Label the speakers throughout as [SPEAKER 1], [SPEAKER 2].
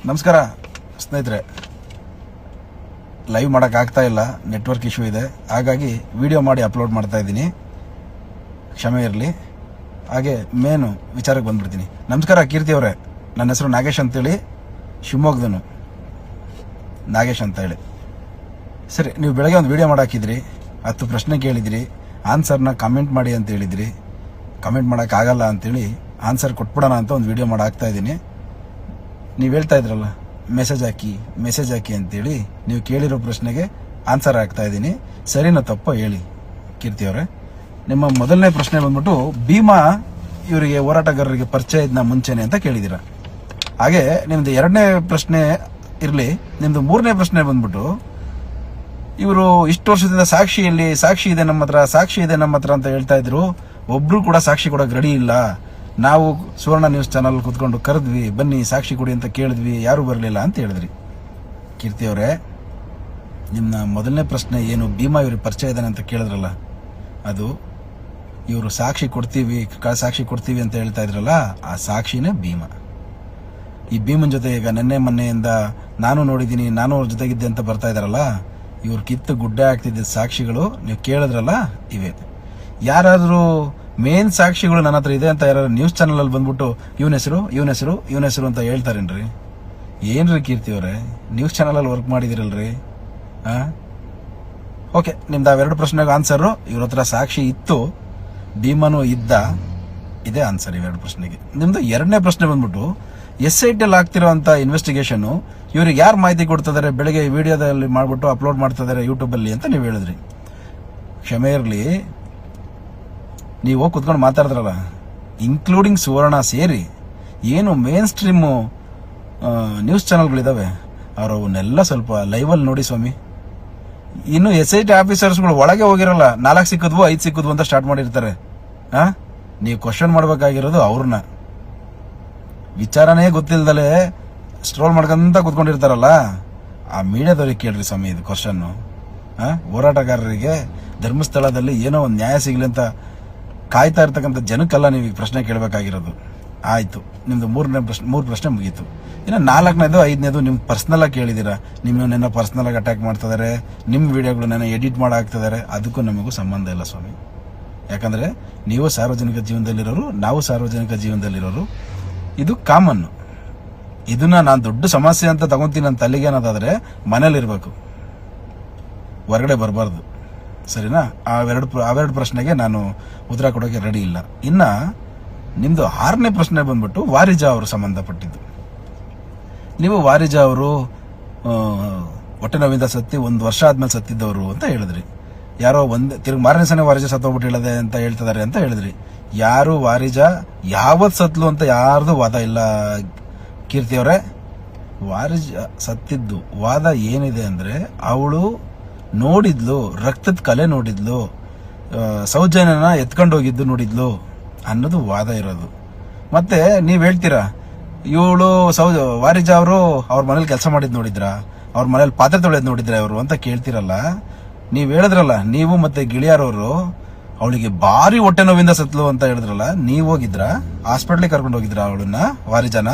[SPEAKER 1] ನಮಸ್ಕಾರ ಸ್ನೇಹಿತರೆ. ಲೈವ್ ಮಾಡೋಕ್ಕಾಗ್ತಾ ಇಲ್ಲ, ನೆಟ್ವರ್ಕ್ ಇಶ್ಯೂ ಇದೆ. ಹಾಗಾಗಿ ವಿಡಿಯೋ ಮಾಡಿ ಅಪ್ಲೋಡ್ ಮಾಡ್ತಾ ಇದ್ದೀನಿ, ಕ್ಷಮೆ ಇರಲಿ. ಹಾಗೆ ಮೇನು ವಿಚಾರಕ್ಕೆ ಬಂದ್ಬಿಡ್ತೀನಿ. ನಮಸ್ಕಾರ ಕೀರ್ತಿ ಅವರೇ, ನನ್ನ ಹೆಸರು ನಾಗೇಶ್ ಅಂತೇಳಿ, ಶಿವಮೊಗ್ಗದನು ನಾಗೇಶ್ ಅಂತ ಹೇಳಿ. ಸರಿ, ನೀವು ಬೆಳಗ್ಗೆ ಒಂದು ವಿಡಿಯೋ ಮಾಡಾಕಿದ್ರಿ, 10 ಪ್ರಶ್ನೆ ಕೇಳಿದ್ರಿ, ಆನ್ಸರ್ನ ಕಮೆಂಟ್ ಮಾಡಿ ಅಂತ ಹೇಳಿದ್ರಿ. ಕಮೆಂಟ್ ಮಾಡೋಕ್ಕಾಗಲ್ಲ ಅಂತೇಳಿ ಆನ್ಸರ್ ಕೊಟ್ಬಿಡೋಣ ಅಂತ ಒಂದು ವಿಡಿಯೋ ಮಾಡಾಕ್ತಾ ಇದ್ದೀನಿ. ನೀವು ಹೇಳ್ತಾ ಇದ್ರಲ್ಲ ಮೆಸೇಜ್ ಹಾಕಿ ಅಂತೇಳಿ, ನೀವು ಕೇಳಿರೋ ಪ್ರಶ್ನೆಗೆ ಆನ್ಸರ್ ಹಾಕ್ತಾ ಇದ್ದೀನಿ. ಸರಿನೋ ತಪ್ಪೋ ಹೇಳಿ ಕೀರ್ತಿ ಅವರೇ. ನಿಮ್ಮ ಮೊದಲನೇ ಪ್ರಶ್ನೆ ಬಂದ್ಬಿಟ್ಟು, ಭೀಮಾ ಇವರಿಗೆ ಹೋರಾಟಗಾರರಿಗೆ ಪರಿಚಯ ಇದನ್ನ ಮುಂಚೆನೆ ಅಂತ ಕೇಳಿದ್ದೀರಾ. ಹಾಗೆ ನಿಮ್ದು 2ನೇ ಪ್ರಶ್ನೆ ಇರಲಿ. ನಿಮ್ದು 3ನೇ ಪ್ರಶ್ನೆ ಬಂದ್ಬಿಟ್ಟು, ಇವರು ಇಷ್ಟು ವರ್ಷದಿಂದ ಸಾಕ್ಷಿ ಇದೆ ನಮ್ಮ ಹತ್ರ ಅಂತ ಹೇಳ್ತಾ ಇದ್ರು. ಒಬ್ರು ಕೂಡ ಸಾಕ್ಷಿ ಕೊಡೋಕೆ ರೆಡಿ ಇಲ್ಲ. ನಾವು ಸುವರ್ಣ ನ್ಯೂಸ್ ಚಾನಲ್ ಕೂತ್ಕೊಂಡು ಕರೆದ್ವಿ, ಬನ್ನಿ ಸಾಕ್ಷಿ ಕೊಡಿ ಅಂತ ಕೇಳಿದ್ವಿ, ಯಾರು ಬರಲಿಲ್ಲ ಅಂತ ಹೇಳಿದ್ರಿ. ಕೀರ್ತಿ ಅವರೇ, ನಿಮ್ಮ ಮೊದಲನೇ ಪ್ರಶ್ನೆ ಏನು, ಭೀಮಾ ಇವ್ರಿಗೆ ಪರಿಚಯ ಇದ್ದಾನೆ ಅಂತ ಕೇಳಿದ್ರಲ್ಲ, ಅದು ಇವರು ಸಾಕ್ಷಿ ಕೊಡ್ತೀವಿ ಅಂತ ಹೇಳ್ತಾ ಇದ್ರಲ್ಲ, ಆ ಸಾಕ್ಷಿನೇ ಭೀಮಾ. ಈ ಭೀಮನ್ ಜೊತೆ ಈಗ ನೆನ್ನೆ ಮೊನ್ನೆಯಿಂದ ನಾನು ನೋಡಿದ್ದೀನಿ, ನಾನು ಅವ್ರ ಜೊತೆಗಿದ್ದೆ ಅಂತ ಬರ್ತಾ ಇದಾರಲ್ಲ, ಇವ್ರು ಕಿತ್ತು ಗುಡ್ಡೆ ಆಗ್ತಿದ್ದ ಸಾಕ್ಷಿಗಳು ನೀವು ಕೇಳಿದ್ರಲ್ಲ, ಇವೆ. ಯಾರಾದ್ರೂ ಮೇನ್ ಸಾಕ್ಷಿಗಳು ನನ್ನ ಹತ್ರ ಇದೆ ಅಂತ ಯಾರು ನ್ಯೂಸ್ ಚಾನಲ್ ಅಲ್ಲಿ ಬಂದ್ಬಿಟ್ಟು ಇವನ ಹೆಸರು ಅಂತ ಹೇಳ್ತಾರೇನ್ರಿ? ಏನ್ರಿ ಕೀರ್ತಿ ಅವರೇ, ನ್ಯೂಸ್ ಚಾನಲ್ ಅಲ್ಲಿ ವರ್ಕ್ ಮಾಡಿದಿರಲ್ರಿ? ಓಕೆ, ನಿಮ್ದು 2 ಪ್ರಶ್ನೆಗೆ ಆನ್ಸರ್, ಇವ್ರ ಹತ್ರ ಸಾಕ್ಷಿ ಇತ್ತು, ಭೀಮನು ಇದ್ದ, ಇದೇ ಆನ್ಸರ್ ಇವೆರಡು ಪ್ರಶ್ನೆಗೆ. ನಿಮ್ದು 2ನೇ ಪ್ರಶ್ನೆ ಬಂದ್ಬಿಟ್ಟು, SIT ಅಲ್ಲಿ ಆಗ್ತಿರೋಂಥ ಇನ್ವೆಸ್ಟಿಗೇಷನ್ ಇವ್ರಿಗೆ ಯಾರು ಮಾಹಿತಿ ಕೊಡ್ತಿದ್ದಾರೆ, ಬೆಳಗ್ಗೆ ವಿಡಿಯೋದಲ್ಲಿ ಮಾಡ್ಬಿಟ್ಟು ಅಪ್ಲೋಡ್ ಮಾಡ್ತಿದ್ದಾರೆ ಯೂಟ್ಯೂಬ್ ಅಲ್ಲಿ ಅಂತ ನೀವು ಹೇಳಿದ್ರಿ. ಕ್ಷಮೆ ಇರಲಿ, ನೀವು ಹೋಗಿ ಕುತ್ಕೊಂಡು ಮಾತಾಡಿದ್ರಲ್ಲ, ಇನ್ಕ್ಲೂಡಿಂಗ್ ಸುವರ್ಣ ಸೇರಿ ಏನು ಮೇನ್ ಸ್ಟ್ರೀಮ್ ನ್ಯೂಸ್ ಚಾನಲ್ಗಳಿದಾವೆ, ಅವನ್ನೆಲ್ಲ ಸ್ವಲ್ಪ ಲೈವಲ್ಲಿ ನೋಡಿ ಸ್ವಾಮಿ. ಇನ್ನು SIT ಆಫೀಸರ್ಸ್ಗಳು ಒಳಗೆ ಹೋಗಿರಲ್ಲ, 4 ಸಿಕ್ಕಿದ್ವು 5 ಸಿಕ್ಕಿದ್ವು ಅಂತ ಸ್ಟಾರ್ಟ್ ಮಾಡಿರ್ತಾರೆ. ನೀವು ಕ್ವಶನ್ ಮಾಡ್ಬೇಕಾಗಿರೋದು ಅವ್ರನ್ನ. ವಿಚಾರನೇ ಗೊತ್ತಿಲ್ದಲೆ ಸ್ಟ್ರೋಲ್ ಮಾಡ್ಕೊಂತ ಕುತ್ಕೊಂಡಿರ್ತಾರಲ್ಲ, ಆ ಮೀಡಿಯಾದವ್ರಿಗೆ ಕೇಳ್ರಿ ಸ್ವಾಮಿ ಇದು ಕ್ವಶನ್. ಹೋರಾಟಗಾರರಿಗೆ ಧರ್ಮಸ್ಥಳದಲ್ಲಿ ಏನೋ ಒಂದು ನ್ಯಾಯ ಸಿಗ್ಲಿ ಅಂತ ಕಾಯ್ತಾ ಇರ್ತಕ್ಕಂಥ ಜನಕ್ಕೆಲ್ಲ ನೀವು ಈ ಪ್ರಶ್ನೆ ಕೇಳಬೇಕಾಗಿರೋದು. ಆಯ್ತು, ನಿಮ್ದು 3 ಪ್ರಶ್ನೆ ಮುಗೀತು. ಇನ್ನು 4ನೇದು 5ನೇದು ನಿಮ್ಗೆ ಪರ್ಸನಲ್ ಆಗಿ ಕೇಳಿದ್ದೀರಾ. ನಿಮ್ಮನ್ನೆಲ್ಲ ಪರ್ಸನಲ್ ಆಗಿ ಅಟ್ಯಾಕ್ ಮಾಡ್ತಿದ್ದಾರೆ, ನಿಮ್ಮ ವಿಡಿಯೋಗಳನ್ನೆಲ್ಲ ಎಡಿಟ್ ಮಾಡಾಕ್ತಿದ್ದಾರೆ. ಅದಕ್ಕೂ ನಮಗೂ ಸಂಬಂಧ ಇಲ್ಲ ಸ್ವಾಮಿ. ಯಾಕಂದ್ರೆ ನೀವು ಸಾರ್ವಜನಿಕ ಜೀವನದಲ್ಲಿರೋರು, ನಾವು ಸಾರ್ವಜನಿಕ ಜೀವನದಲ್ಲಿರೋರು. ಇದು ಕಾಮನ್. ಇದನ್ನ ನಾನು ದೊಡ್ಡ ಸಮಸ್ಯೆ ಅಂತ ತಗೊಂತೀನಿ ನನ್ನ ತಲೆಗೆ ಅನ್ನೋದಾದ್ರೆ ಮನೇಲಿರ್ಬೇಕು, ಹೊರಗಡೆ ಬರಬಾರ್ದು. ಸರಿನಾ? ಅವೆರಡು ಪ್ರಶ್ನೆಗೆ ನಾನು ಉತ್ತರ ಕೊಡೋಕೆ ರೆಡಿ ಇಲ್ಲ. ಇನ್ನ ನಿಮ್ದು 6ನೇ ಪ್ರಶ್ನೆ ಬಂದ್ಬಿಟ್ಟು, ವಾರಿಜಾ ಅವರು ಸಂಬಂಧಪಟ್ಟಿದ್ದು. ನೀವು ವಾರಿಜಾ ಅವರು ಹೊಟ್ಟೆ ನೋವಿಂದ ಸತ್ತಿ 1 ವರ್ಷ ಆದ್ಮೇಲೆ ಸತ್ತಿದ್ದವರು ಅಂತ ಹೇಳಿದ್ರಿ. ಯಾರೋ ತಿರುಗಿ ಮಾರನೇ ಸಲ ವಾರಿಜಾ ಸತ್ತೋಗ್ಬಿಟ್ಟು ಹೇಳದೆ ಅಂತ ಹೇಳ್ತಿದ್ದಾರೆ ಅಂತ ಹೇಳಿದ್ರಿ. ಯಾರು ವಾರಿಜಾ ಯಾವತ್ ಸತ್ಲು ಅಂತ ಯಾರ್ದು ವಾದ ಇಲ್ಲ ಕೀರ್ತಿ ಅವರೇ. ವಾರಿಜಾ ಸತ್ತಿದ್ದು ವಾದ ಏನಿದೆ ಅಂದ್ರೆ, ಅವಳು ನೋಡಿದ್ಲು, ರಕ್ತದ ಕಲೆ ನೋಡಿದ್ಲು, ಸೌಜನ್ಯನ ಎತ್ಕೊಂಡು ಹೋಗಿದ್ದು ನೋಡಿದ್ಲು ಅನ್ನೋದು ವಾದ ಇರೋದು. ಮತ್ತೆ ನೀವ್ ಹೇಳ್ತೀರಾ, ಇವಳು ವಾರಿಜಾ ಅವರು ಅವ್ರ ಮನೇಲಿ ಕೆಲಸ ಮಾಡಿದ್ ನೋಡಿದ್ರ, ಅವ್ರ ಮನೇಲಿ ಪಾತ್ರೆ ತೊಳೆದ್ ನೋಡಿದ್ರ ಅವರು ಅಂತ ಕೇಳ್ತಿರಲ್ಲ. ನೀವ್ ಹೇಳಿದ್ರಲ್ಲ, ನೀವು ಮತ್ತೆ ಗಿಳಿಯಾರವರು ಅವಳಿಗೆ ಭಾರಿ ಹೊಟ್ಟೆ ನೋವಿಂದ ಸತ್ಲು ಅಂತ ಹೇಳಿದ್ರಲ್ಲ, ನೀವ್ ಹೋಗಿದ್ರ ಹಾಸ್ಪಿಟ್ಲಿಗೆ ಕರ್ಕೊಂಡು ಹೋಗಿದ್ರ ಅವಳನ್ನ, ವಾರಿಜಾನ?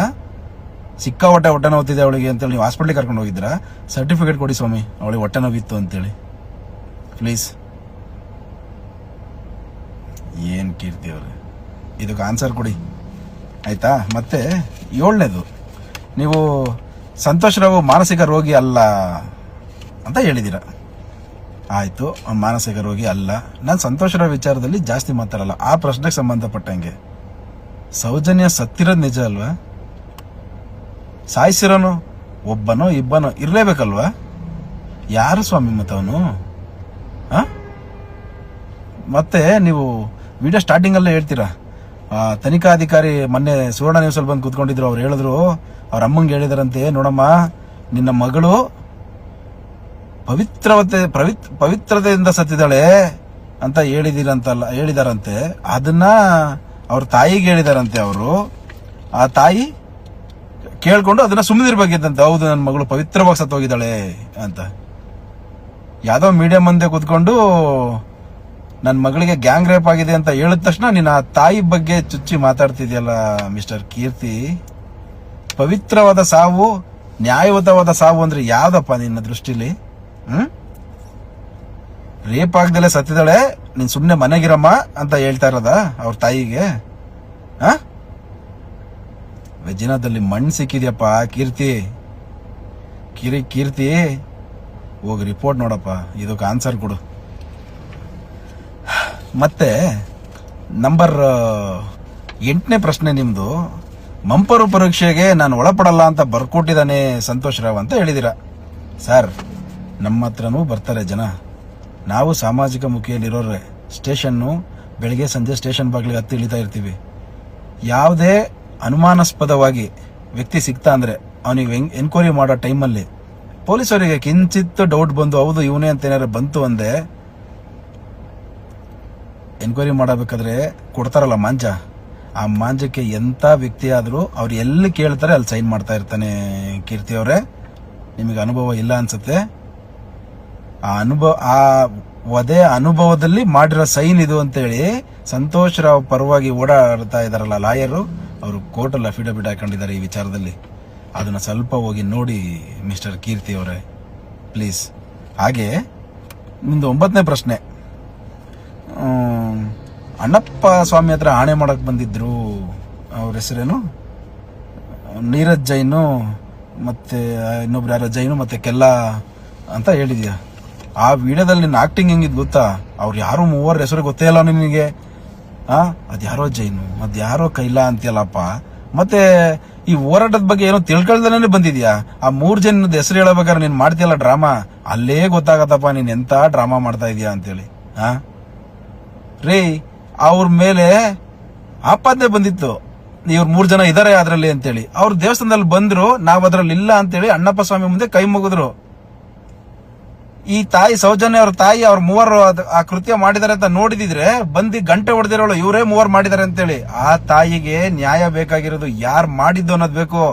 [SPEAKER 1] ಸಿಕ್ಕಾಪಟ್ಟೆ ಹೊಟ್ಟೆ ನೋವುತ್ತಿದೆ ಅವಳಿಗೆ ಅಂತೇಳಿ ನೀವು ಹಾಸ್ಪಿಟ್ಲಿಗೆ ಕರ್ಕೊಂಡು ಹೋಗಿದ್ರ? ಸರ್ಟಿಫಿಕೇಟ್ ಕೊಡಿ ಸ್ವಾಮಿ, ಅವಳಿಗೆ ಹೊಟ್ಟೆ ನೋವಿತ್ತು ಅಂತೇಳಿ ಪ್ಲೀಸ್. ಏನ್ ಕೀರ್ತಿ ಅವ್ರೆ, ಇದಕ್ಕೆ ಆನ್ಸರ್ ಕೊಡಿ ಆಯ್ತಾ? ಮತ್ತೆ 7ನೇದು, ನೀವು ಸಂತೋಷ್ ರಾವ್ ಮಾನಸಿಕ ರೋಗಿ ಅಲ್ಲ ಅಂತ ಹೇಳಿದ್ದೀರಾ. ಆಯ್ತು, ಮಾನಸಿಕ ರೋಗಿ ಅಲ್ಲ. ನಾನು ಸಂತೋಷ್ ರಾವ್ ವಿಚಾರದಲ್ಲಿ ಜಾಸ್ತಿ ಮಾತಾಡಲ್ಲ. ಆ ಪ್ರಶ್ನೆಗೆ ಸಂಬಂಧಪಟ್ಟಂಗೆ, ಸೌಜನ್ಯ ಸತ್ತಿರೋದು ನಿಜ ಅಲ್ವಾ? ಸಾಯಿಸಿರೋನು ಒಬ್ಬನೋ ಇಬ್ಬನೋ ಇರ್ಲೇಬೇಕಲ್ವಾ? ಯಾರು ಸ್ವಾಮಿ ಮತ್ತವನು? ಮತ್ತೆ ನೀವು ವಿಡಿಯೋ ಸ್ಟಾರ್ಟಿಂಗ್ ಅಲ್ಲೇ ಹೇಳ್ತೀರಾ, ತನಿಖಾಧಿಕಾರಿ ಮೊನ್ನೆ ಸುವರ್ಣ ನ್ಯೂಸ್ ಅಲ್ಲಿ ಬಂದು ಕೂತ್ಕೊಂಡಿದ್ರು, ಅವ್ರು ಹೇಳಿದ್ರು, ಅವ್ರ ಅಮ್ಮಂಗೆ ಹೇಳಿದಾರಂತೆ, ನೋಡಮ್ಮ ನಿನ್ನ ಮಗಳು ಪವಿತ್ರತೆಯಿಂದ ಸತ್ತಿದ್ದಾಳೆ ಅಂತ ಹೇಳಿದಾರಂತೆ. ಅದನ್ನ ಅವ್ರ ತಾಯಿಗೆ ಹೇಳಿದಾರಂತೆ. ಅವರು ಆ ತಾಯಿ ಕೇಳ್ಕೊಂಡು ಅದನ್ನ ಸುಮ್ಮನಿರ್ಬೇಕಿತ್ತಂತೆ. ಹೌದು, ನನ್ನ ಮಗಳು ಪವಿತ್ರವಾಗಿ ಸತ್ತೋಗಿದ್ದಾಳೆ ಅಂತ. ಯಾವ್ದೋ ಮೀಡಿಯಾ ಮುಂದೆ ಕೂತ್ಕೊಂಡು ನನ್ನ ಮಗಳಿಗೆ ಗ್ಯಾಂಗ್ ರೇಪ್ ಆಗಿದೆ ಅಂತ ಹೇಳಿದ ತಕ್ಷಣ ನೀನು ಆ ತಾಯಿ ಬಗ್ಗೆ ಚುಚ್ಚಿ ಮಾತಾಡ್ತಿದ್ಯಲ್ಲ ಮಿಸ್ಟರ್ ಕೀರ್ತಿ. ಪವಿತ್ರವಾದ ಸಾವು ನ್ಯಾಯಯುತವಾದ ಸಾವು ಅಂದ್ರೆ ಯಾವ್ದಪ್ಪ ನಿನ್ನ ದೃಷ್ಟಿಲಿ? ರೇಪ್ ಆಗ್ದಲೆ ಸತ್ತಿದಾಳೆ, ನೀನ್ ಸುಮ್ನೆ ಮನೆಗಿರಮ್ಮ ಅಂತ ಹೇಳ್ತಾ ಇರೋದ ಅವ್ರ ತಾಯಿಗೆ? ವೆಜಿನದಲ್ಲಿ ಮಣ್ಣು ಸಿಕ್ಕಿದ್ಯಪ್ಪ ಕೀರ್ತಿ. ಕೀರ್ತಿ ಹೋಗಿ ರಿಪೋರ್ಟ್ ನೋಡಪ್ಪ, ಇದಕ್ಕೆ ಆನ್ಸರ್ ಕೊಡು. ಮತ್ತೆ ನಂಬರ್ 8ನೇ ಪ್ರಶ್ನೆ ನಿಮ್ದು, ಮಂಪರು ಪರೀಕ್ಷೆಗೆ ನಾನು ಒಳಪಡಲ್ಲ ಅಂತ ಬರ್ಕೊಟ್ಟಿದ್ದಾನೆ ಸಂತೋಷ್ ರಾವ್ ಅಂತ ಹೇಳಿದಿರ. ಸರ್, ನಮ್ಮ ಹತ್ರನೂ ಬರ್ತಾರೆ ಜನ, ನಾವು ಸಾಮಾಜಿಕ ಮುಖಿಯಲ್ಲಿರೋರೆ. ಸ್ಟೇಷನ್ನು ಬೆಳಿಗ್ಗೆ ಸಂಜೆ ಸ್ಟೇಷನ್ ಬಾಗಿಲಿಗೆ ಹತ್ತಿ ಇಳಿತಾ ಇರ್ತೀವಿ. ಯಾವುದೇ ಅನುಮಾನಾಸ್ಪದವಾಗಿ ವ್ಯಕ್ತಿ ಸಿಗ್ತಾ ಅಂದ್ರೆ ಅವನಿಗೆ ಎನ್ಕ್ವೈರಿ ಮಾಡೋ ಟೈಮಲ್ಲಿ ಪೊಲೀಸರಿಗೆ ಕಿಂಚಿತ್ತು ಡೌಟ್ ಬಂದು ಹೌದು ಇವನೇ ಅಂತ ಏನಾರು ಬಂತು ಅಂದೆ, ಎನ್ಕ್ವೈರಿ ಮಾಡಬೇಕಾದ್ರೆ ಕೊಡ್ತಾರಲ್ಲ ಮಾಂಜ, ಆ ಮಾಂಜಕ್ಕೆ ಎಂತ ವ್ಯಕ್ತಿ ಆದ್ರೂ ಅವ್ರು ಎಲ್ಲಿ ಕೇಳ್ತಾರೆ ಅಲ್ಲಿ ಸೈನ್ ಮಾಡ್ತಾ ಇರ್ತಾನೆ. ಕೀರ್ತಿ ಅವರೇ, ನಿಮಗೆ ಅನುಭವ ಇಲ್ಲ ಅನ್ಸುತ್ತೆ. ಆ ಅದೇ ಅನುಭವದಲ್ಲಿ ಮಾಡಿರೋ ಸೈನ್ ಇದು ಅಂತೇಳಿ ಸಂತೋಷ್ ರಾವ್ ಪರವಾಗಿ ಓಡಾಡ್ತಾ ಇದಾರಲ್ಲ ಲಾಯರು, ಅವರು ಕೋರ್ಟಲ್ಲಿ ಅಫಿಡವಿಟ್ ಹಾಕೊಂಡಿದ್ದಾರೆ ಈ ವಿಚಾರದಲ್ಲಿ. ಅದನ್ನ ಸ್ವಲ್ಪ ಹೋಗಿ ನೋಡಿ ಮಿಸ್ಟರ್ ಕೀರ್ತಿ ಅವರೇ ಪ್ಲೀಸ್. ಹಾಗೆ ನಿಮ್ದು 9ನೇ ಪ್ರಶ್ನೆ, ಅಣ್ಣಪ್ಪ ಸ್ವಾಮಿ ಹತ್ರ ಆಣೆ ಮಾಡಕ್ ಬಂದಿದ್ರು, ಅವ್ರ ಹೆಸರೇನು, ನೀರಜ್ ಜೈನು ಮತ್ತೆ ಇನ್ನೊಬ್ರು ಯಾರೋ ಜೈನು ಮತ್ತೆ ಕೆಲ್ಲ ಅಂತ ಹೇಳಿದ್ಯಾ. ಆ ವಿಡಿಯೋದಲ್ಲಿ ನಿನ್ನ ಆಕ್ಟಿಂಗ್ ಹೆಂಗಿದ್ ಗೊತ್ತಾ? ಅವ್ರು ಯಾರು 3 ಹೆಸರು ಗೊತ್ತೇ ಇಲ್ಲ ನಿನಗೆ. ಅದ್ಯಾರೋ ಜೈನು, ಅದ್ಯಾರೋ ಕೈಲಾ ಅಂತೀಯಲ್ಲಪ್ಪ. ಮತ್ತೆ ಈ ಹೋರಾಟದ ಬಗ್ಗೆ ಏನೋ ತಿಳ್ಕೊಳ್ದಲೇ ಬಂದಿದ್ಯಾ. ಆ 3 ಜನದ ಹೆಸರು ಹೇಳಬೇಕಾದ್ರೆ ನೀನ್ ಮಾಡ್ತೀಯಲ್ಲ ಡ್ರಾಮಾ, ಅಲ್ಲೇ ಗೊತ್ತಾಗತ್ತಪ್ಪ ನೀನ್ ಎಂತ ಡ್ರಾಮಾ ಮಾಡ್ತಾ ಇದೀಯಾ ಅಂತೇಳಿ. ರೀ, ಅವ್ರ ಮೇಲೆ ಆಪಾದನೆ ಬಂದಿತ್ತು, ಇವ್ರು 3 ಜನ ಇದಾರೆ ಅದ್ರಲ್ಲಿ ಅಂತೇಳಿ. ಅವ್ರ ದೇವಸ್ಥಾನದಲ್ಲಿ ಬಂದ್ರು, ನಾವ್ ಅದ್ರಲ್ಲಿ ಇಲ್ಲ ಅಂತೇಳಿ ಅಣ್ಣಪ್ಪ ಸ್ವಾಮಿ ಮುಂದೆ ಕೈ ಮುಗಿದ್ರು. ಈ ತಾಯಿ ಸೌಜನ್ಯ ಅವ್ರ ತಾಯಿ ಅವ್ರ 3 ಆ ಕೃತ್ಯ ಮಾಡಿದಾರೆ ಅಂತ ನೋಡಿದಿದ್ರೆ ಬಂದಿ ಗಂಟೆ ಹೊಡೆದಿರೋಳು ಇವರೇ 3 ಮಾಡಿದಾರೆ ಅಂತೇಳಿ. ಆ ತಾಯಿಗೆ ನ್ಯಾಯ ಬೇಕಾಗಿರೋದು ಯಾರು ಮಾಡಿದ್ದು ಅನ್ನೋದು ಬೇಕು.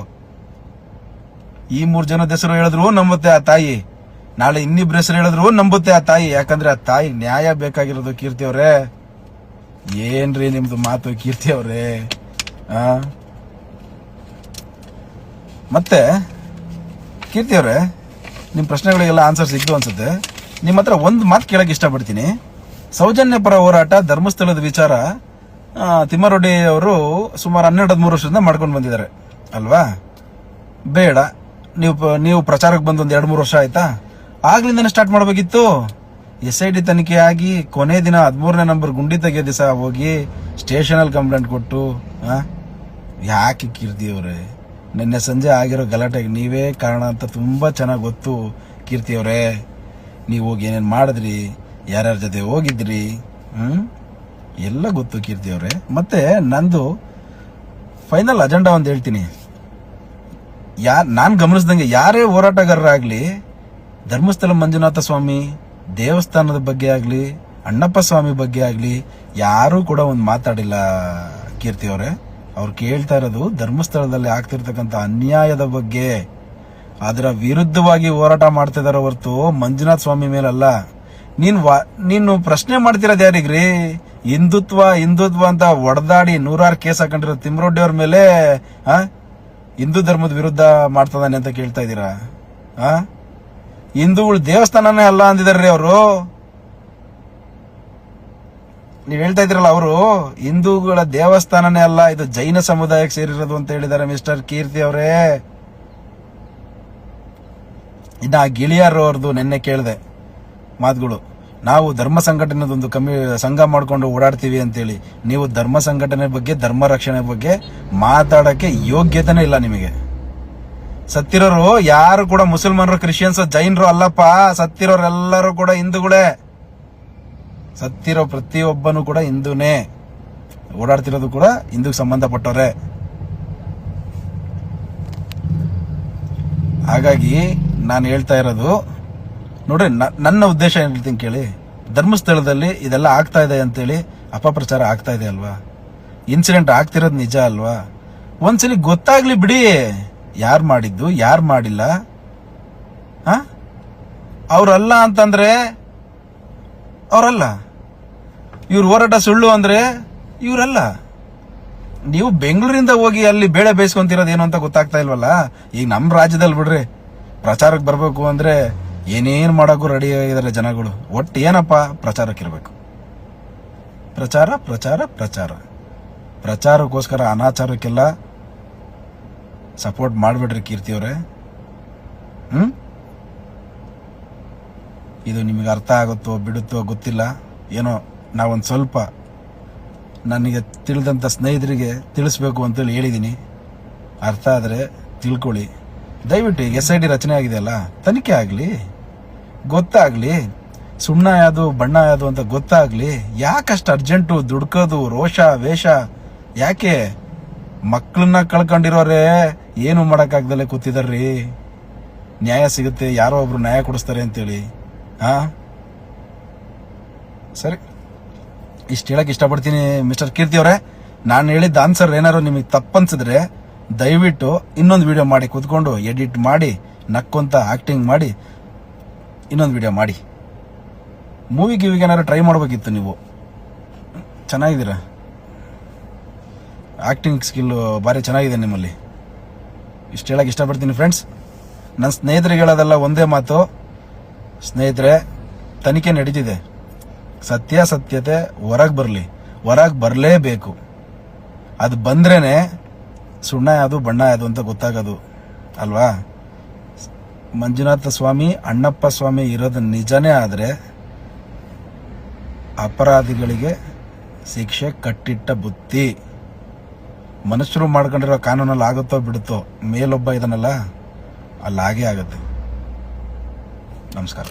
[SPEAKER 1] ಈ 3 ಜನದ ಹೆಸರು ಹೇಳಿದ್ರು ನಂಬುತ್ತೆ ಆ ತಾಯಿ, ನಾಳೆ ಇನ್ನಿಬ್ರು ಹೆಸರು ಹೇಳಿದ್ರು ನಂಬುತ್ತೆ ಆ ತಾಯಿ. ಯಾಕಂದ್ರೆ ಆ ತಾಯಿ ನ್ಯಾಯ ಬೇಕಾಗಿರೋದು. ಕೀರ್ತಿ ಅವ್ರೆ, ಏನ್ರಿ ನಿಮ್ದು ಮಾತು ಕೀರ್ತಿ ಅವ್ರೆ? ಮತ್ತೆ ಕೀರ್ತಿ ಅವ್ರೆ, ನಿಮ್ ಪ್ರಶ್ನೆಗಳಿಗೆಲ್ಲ ಆನ್ಸರ್ ಸಿಕ್ತು ಅನ್ಸುತ್ತೆ. ನಿಮ್ಮ ಹತ್ರ ಒಂದು ಮಾತು ಕೇಳಕ್ ಇಷ್ಟಪಡ್ತೀನಿ. ಸೌಜನ್ಯ ಪರ ಹೋರಾಟ ಧರ್ಮಸ್ಥಳದ ವಿಚಾರ ತಿಮ್ಮಾರೆಡ್ಡಿ ಅವರು ಸುಮಾರು 12-13 ವರ್ಷದಿಂದ ಮಾಡ್ಕೊಂಡು ಬಂದಿದ್ದಾರೆ ಅಲ್ವಾ? ಬೇಡ, ನೀವು ಪ್ರಚಾರಕ್ಕೆ ಬಂದು ಒಂದು 2-3 ವರ್ಷ ಆಯ್ತಾ? ಆಗ್ಲಿಂದನೇ ಸ್ಟಾರ್ಟ್ ಮಾಡಬೇಕಿತ್ತು. SIT ತನಿಖೆ ಆಗಿ ಕೊನೆ ದಿನ 13ನೇ ನಂಬರ್ ಗುಂಡಿ ತೆಗೆಯೋ ದಿವಸ ಹೋಗಿ ಸ್ಟೇಷನಲ್ಲಿ ಕಂಪ್ಲೇಂಟ್ ಕೊಟ್ಟು ಯಾಕೆ ಕೀರ್ತಿ ಅವರೇ? ನಿನ್ನೆ ಸಂಜೆ ಆಗಿರೋ ಗಲಾಟೆಗೆ ನೀವೇ ಕಾರಣ ಅಂತ ತುಂಬಾ ಚೆನ್ನಾಗಿ ಗೊತ್ತು ಕೀರ್ತಿ ಅವರೇ. ನೀವು ಹೋಗಿ ಏನೇನು ಮಾಡಿದ್ರಿ, ಯಾರ್ಯಾರ ಜೊತೆ ಹೋಗಿದ್ರಿ, ಎಲ್ಲ ಗೊತ್ತು ಕೀರ್ತಿ ಅವರೇ. ಮತ್ತೆ ನಂದು ಫೈನಲ್ ಅಜೆಂಡಾ ಒಂದು ಹೇಳ್ತೀನಿ. ನಾನ್ ಗಮನಿಸ್ದಂಗೆ ಯಾರೇ ಹೋರಾಟಗಾರರಾಗ್ಲಿ ಧರ್ಮಸ್ಥಳ ಮಂಜುನಾಥ ಸ್ವಾಮಿ ದೇವಸ್ಥಾನದ ಬಗ್ಗೆ ಆಗ್ಲಿ ಅಣ್ಣಪ್ಪ ಸ್ವಾಮಿ ಬಗ್ಗೆ ಆಗ್ಲಿ ಯಾರು ಕೂಡ ಒಂದು ಮಾತಾಡಿಲ್ಲ ಕೀರ್ತಿ ಅವರೇ. ಅವ್ರು ಕೇಳ್ತಾ ಇರೋದು ಧರ್ಮಸ್ಥಳದಲ್ಲಿ ಆಗ್ತಿರ್ತಕ್ಕಂಥ ಅನ್ಯಾಯದ ಬಗ್ಗೆ, ಅದರ ವಿರುದ್ಧವಾಗಿ ಹೋರಾಟ ಮಾಡ್ತಿದಾರ ಹೊರತು ಮಂಜುನಾಥ ಸ್ವಾಮಿ ಮೇಲಲ್ಲ. ನೀನು ಪ್ರಶ್ನೆ ಮಾಡ್ತಿರೋದು ಯಾರಿಗ್ರಿ? ಹಿಂದುತ್ವ ಅಂತ ಒಡೆದಾಡಿ 100 ಕೇಸ್ ಹಾಕೊಂಡಿರೋ ತಿಮ್ಮಾರೆಡ್ಡಿ ಅವ್ರ ಮೇಲೆ ಹಿಂದೂ ಧರ್ಮದ ವಿರುದ್ಧ ಮಾಡ್ತದಾನೆ ಅಂತ ಕೇಳ್ತಾ ಇದ್ದೀರಾ? ಹಿಂದೂಗಳು ದೇವಸ್ಥಾನನೇ ಅಲ್ಲ ಅಂದಿದಾರ್ರಿ ಅವರು. ನೀವ್ ಹೇಳ್ತಾ ಇದ್ರಲ್ಲ, ಅವರು ಹಿಂದೂಗಳ ದೇವಸ್ಥಾನನೇ ಅಲ್ಲ, ಇದು ಜೈನ ಸಮುದಾಯಕ್ಕೆ ಸೇರಿರೋದು ಅಂತ ಹೇಳಿದ್ದಾರೆ ಮಿಸ್ಟರ್ ಕೀರ್ತಿ ಅವರೇ. ಇನ್ನ ಗಿಳಿಯಾರ್ ಅವ್ರದ್ದು ನಿನ್ನೆ ಕೇಳಿದೆ ಮಾತುಗಳು, ನಾವು ಧರ್ಮ ಸಂಘಟನೆದೊಂದು ಸಂಘ ಮಾಡ್ಕೊಂಡು ಓಡಾಡ್ತೀವಿ ಅಂತೇಳಿ. ನೀವು ಧರ್ಮ ಸಂಘಟನೆ ಬಗ್ಗೆ ಧರ್ಮ ರಕ್ಷಣೆ ಬಗ್ಗೆ ಮಾತಾಡಕ್ಕೆ ಯೋಗ್ಯತೆನೇ ಇಲ್ಲ ನಿಮಗೆ. ಸತ್ತಿರೋರು ಯಾರು ಕೂಡ ಮುಸಲ್ಮಾನರು, ಕ್ರಿಶ್ಚಿಯನ್ಸ್, ಜೈನರು ಅಲ್ಲಪ್ಪ. ಸತ್ತಿರೋರೆಲ್ಲರೂ ಕೂಡ ಹಿಂದೂಗಳೇ. ಸತ್ತಿರೋ ಪ್ರತಿಯೊಬ್ಬನು ಕೂಡ ಹಿಂದೂನೇ. ಓಡಾಡ್ತಿರೋದು ಕೂಡ ಹಿಂದೂಗೆ ಸಂಬಂಧಪಟ್ಟವ್ರೆ. ಹಾಗಾಗಿ ನಾನು ಹೇಳ್ತಾ ಇರೋದು ನೋಡ್ರಿ, ನನ್ನ ಉದ್ದೇಶ ಏನ್ ಹೇಳ್ತೀನಿ ಕೇಳಿ. ಧರ್ಮಸ್ಥಳದಲ್ಲಿ ಇದೆಲ್ಲ ಆಗ್ತಾ ಇದೆ ಅಂತೇಳಿ ಅಪಪ್ರಚಾರ ಆಗ್ತಾ ಇದೆ ಅಲ್ವಾ? ಇನ್ಸಿಡೆಂಟ್ ಆಗ್ತಿರೋದು ನಿಜ ಅಲ್ವಾ? ಒಂದ್ಸಲಿ ಗೊತ್ತಾಗ್ಲಿ ಬಿಡಿ, ಯಾರು ಮಾಡಿದ್ದು ಯಾರು ಮಾಡಿಲ್ಲ. ಅವ್ರಲ್ಲ ಅಂತಂದ್ರೆ ಅವರಲ್ಲ, ಇವ್ರ ಹೋರಾಟ ಸುಳ್ಳು ಅಂದ್ರೆ ಇವರಲ್ಲ. ನೀವು ಬೆಂಗಳೂರಿಂದ ಹೋಗಿ ಅಲ್ಲಿ ಬೇಳೆ ಬೇಯಿಸ್ಕೊಂತಿರೋದು ಏನು ಅಂತ ಗೊತ್ತಾಗ್ತಾ ಇಲ್ವಲ್ಲ. ಈಗ ನಮ್ಮ ರಾಜ್ಯದಲ್ಲಿ ಬಿಡ್ರಿ, ಪ್ರಚಾರಕ್ಕೆ ಬರಬೇಕು ಅಂದ್ರೆ ಏನೇನ್ ಮಾಡೋಕ್ಕೂ ರೆಡಿ ಆಗಿದ್ದಾರೆ ಜನಗಳು. ಒಟ್ಟು ಏನಪ್ಪ, ಪ್ರಚಾರಕ್ಕೆ ಇರಬೇಕು. ಪ್ರಚಾರ ಪ್ರಚಾರ ಪ್ರಚಾರ ಪ್ರಚಾರಕ್ಕೋಸ್ಕರ ಅನಾಚಾರಕ್ಕೆಲ್ಲ ಸಪೋರ್ಟ್ ಮಾಡ್ಬಿಡ್ರಿ ಕೀರ್ತಿಯವ್ರೆ. ಇದು ನಿಮಗೆ ಅರ್ಥ ಆಗುತ್ತೋ ಬಿಡುತ್ತೋ ಗೊತ್ತಿಲ್ಲ. ಏನೋ ನಾವೊಂದು ಸ್ವಲ್ಪ ನನಗೆ ತಿಳಿದಂಥ ಸ್ನೇಹಿತರಿಗೆ ತಿಳಿಸ್ಬೇಕು ಅಂತೇಳಿ ಹೇಳಿದ್ದೀನಿ. ಅರ್ಥ ಆದರೆ ತಿಳ್ಕೊಳ್ಳಿ. ದಯವಿಟ್ಟು ಈಗ SIT ರಚನೆ ಆಗಿದೆಯಲ್ಲ, ತನಿಖೆ ಆಗಲಿ, ಗೊತ್ತಾಗಲಿ, ಸುಣ್ಣ ಯಾವುದು ಬಣ್ಣ ಯಾವುದು ಅಂತ ಗೊತ್ತಾಗಲಿ. ಯಾಕಷ್ಟು ಅರ್ಜೆಂಟು ದುಡ್ಕೋದು, ರೋಷ ವೇಷ ಯಾಕೆ? ಮಕ್ಕಳನ್ನ ಕಳ್ಕೊಂಡಿರೋರೇ ಏನು ಮಾಡೋಕ್ಕಾಗ್ದಲ್ಲೇ ಕೂತಿದಾರ್ರಿ. ನ್ಯಾಯ ಸಿಗುತ್ತೆ, ಯಾರೋ ಒಬ್ರು ನ್ಯಾಯ ಕೊಡಿಸ್ತಾರೆ ಅಂತೇಳಿ. ಸರಿ, ಇಷ್ಟು ಹೇಳಕ್ ಇಷ್ಟಪಡ್ತೀನಿ ಮಿಸ್ಟರ್ ಕೀರ್ತಿ ಅವರೇ. ನಾನು ಹೇಳಿದ್ದ ಆನ್ಸರ್ ಏನಾದ್ರು ನಿಮಗೆ ತಪ್ಪನ್ಸಿದ್ರೆ ದಯವಿಟ್ಟು ಇನ್ನೊಂದು ವಿಡಿಯೋ ಮಾಡಿ ಕೂತ್ಕೊಂಡು ಎಡಿಟ್ ಮಾಡಿ ನಕ್ಕೊಂತ ಆಕ್ಟಿಂಗ್ ಮಾಡಿ ಇನ್ನೊಂದು ವಿಡಿಯೋ ಮಾಡಿ. ಮೂವಿಗೆ ಏನಾದ್ರು ಟ್ರೈ ಮಾಡಬೇಕಿತ್ತು. ನೀವು ಚೆನ್ನಾಗಿದ್ದೀರಾ, ಆಕ್ಟಿಂಗ್ ಸ್ಕಿಲ್ ಭಾರಿ ಚೆನ್ನಾಗಿದೆ ನಿಮ್ಮಲ್ಲಿ. ಇಷ್ಟು ಹೇಳಕ್ ಇಷ್ಟಪಡ್ತೀನಿ ಫ್ರೆಂಡ್ಸ್. ನನ್ನ ಸ್ನೇಹಿತರಿಗೆ ಹೇಳೋದೆಲ್ಲ ಒಂದೇ ಮಾತು, ಸ್ನೇಹಿತರೆ, ತನಿಖೆ ನಡೀತಿದೆ. ಸತ್ಯಾಸತ್ಯತೆ ಹೊರಗೆ ಬರಲೇಬೇಕು. ಅದು ಬಂದ್ರೇನೆ ಸುಣ್ಣ ಯಾವುದು ಬಣ್ಣ ಯಾವುದು ಅಂತ ಗೊತ್ತಾಗೋದು ಅಲ್ವಾ. ಮಂಜುನಾಥ ಸ್ವಾಮಿ, ಅಣ್ಣಪ್ಪ ಸ್ವಾಮಿ ಇರೋದು ನಿಜನೇ ಆದರೆ ಅಪರಾಧಿಗಳಿಗೆ ಶಿಕ್ಷೆ ಕಟ್ಟಿಟ್ಟ ಬುತ್ತಿ. ಮನುಷ್ಯರು ಮಾಡ್ಕೊಂಡಿರೋ ಕಾನೂನಲ್ಲಿ ಆಗುತ್ತೋ ಬಿಡುತ್ತೋ, ಮೇಲೊಬ್ಬ ಇದನ್ನಲ್ಲ, ಅಲ್ಲಾಗೇ ಆಗುತ್ತೆ. ನಮಸ್ಕಾರ.